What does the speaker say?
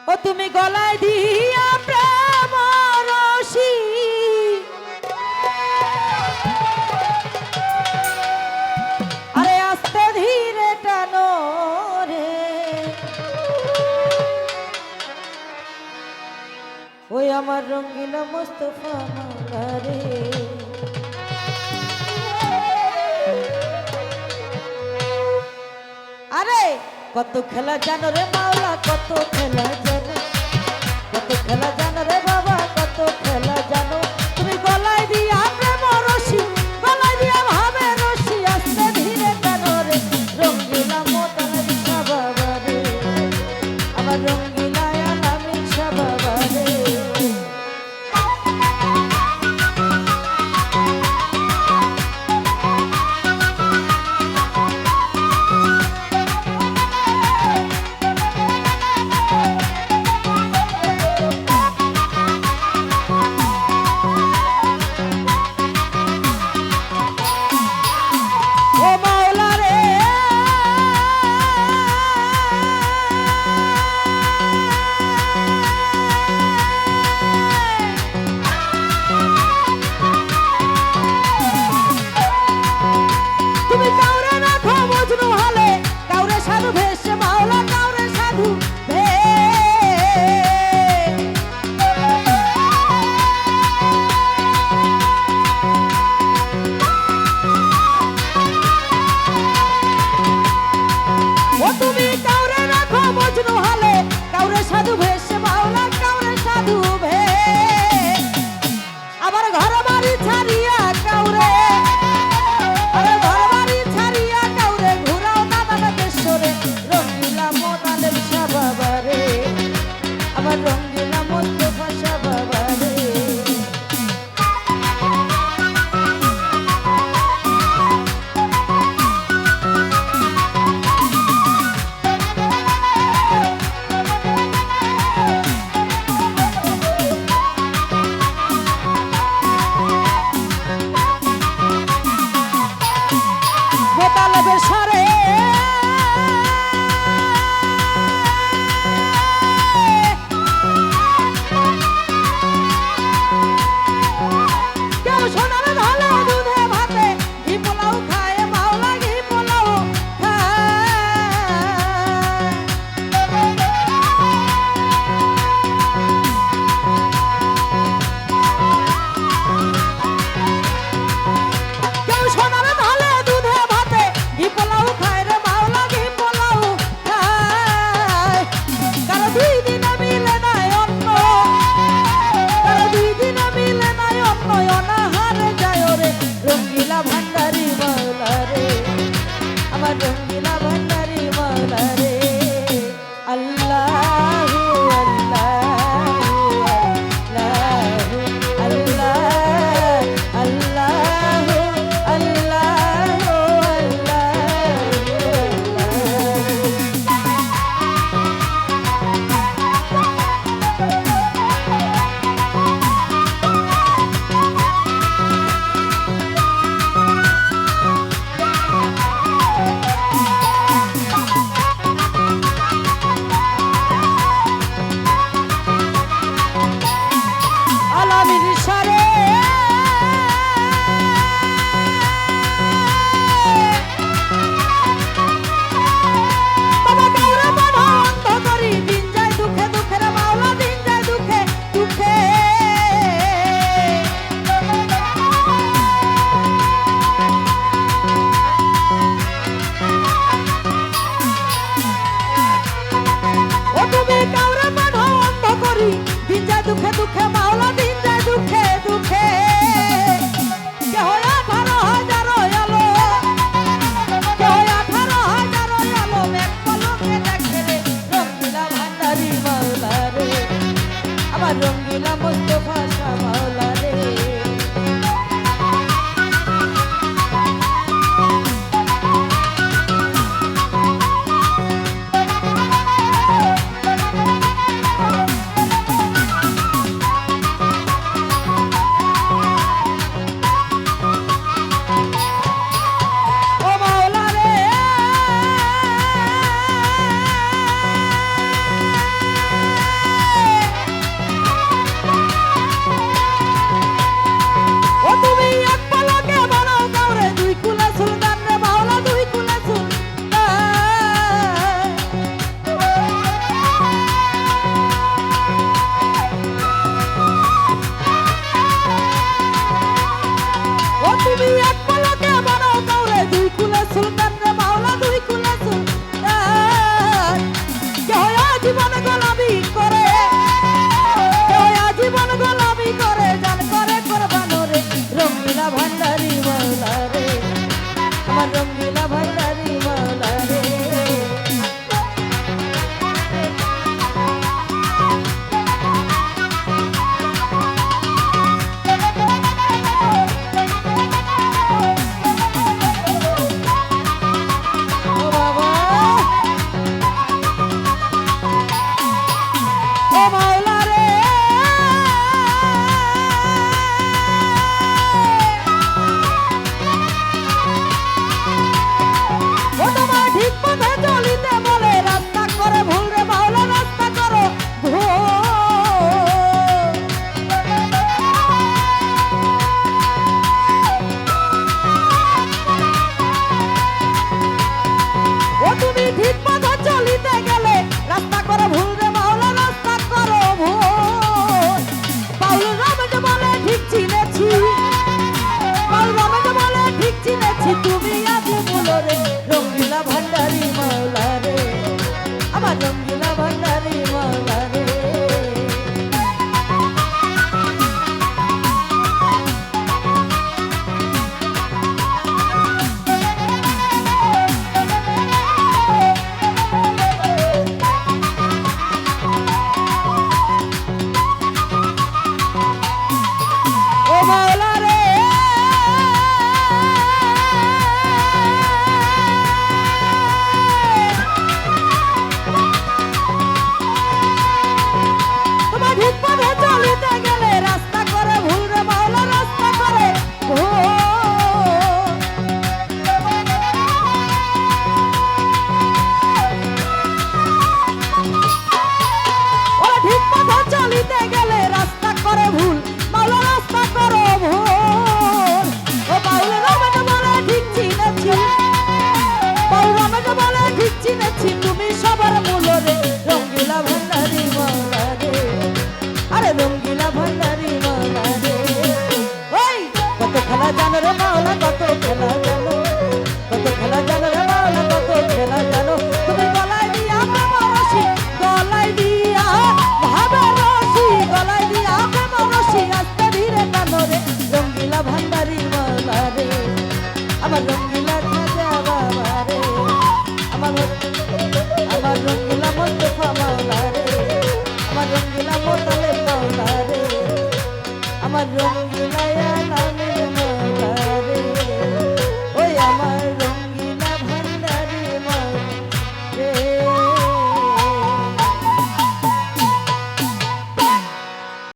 ও তুমি গলায় দিয়া প্রেম রশি, আরে আস্তে ধীরে টানো রে, ওই আমার রঙ্গিলা মুস্তফা মাওলা রে। আরে কত খেলা জানো রে মাওলা, কত খেলা জানো, কত খেলা জানো রে বাবা, কত খেলা জানো। তুমি গলায় দিয়া প্রেম রশি, গলায় দিয়া ভাবে রশি, আস্তে ধীরে টানো রে, রঙ্গিলা মোতালিকা বাবা রে, আমার রঙ্গিলা আলামিশা বাবা রে। রঙ্গিলা মুস্তফা শাহ মাওলা রে। রঙ্গিলা ভান্ডারি মাওলা রে। ও মাওলা রে তোমার ঠিক পথে চলিতে গেলে রাস্তা করে ভুল রে মাওলা রাস্তা করে ভুল ও ঠিক পথে চলিতে গেলে রাস্তা করে ভুল মাওলা রাস্তা করো ভুল ও মাওলা আমাকে বলে ঠিক চিনেছি মাওলা আমাকে বলে ঠিক চিনেছি তুমি সবার মূল রে রঙ্গিলা ভান্ডারি মাওলা রে আরে রঙ্গিলা ভান্ডারি মাওলা রে ওই কত খেলা জানো রে মাওলা কত খেলা জানো কত খেলা জানো রে মাওলা কত খেলা জানো তুমি গলায় দিয়া প্রেম রশি গলায় দিয়া ভাবে রশি গলায় দিয়া প্রেম রশি আস্তে ধীরে টানো রে রঙ্গিলা ভান্ডারি মাওলা রে আমার রঙ্গিলা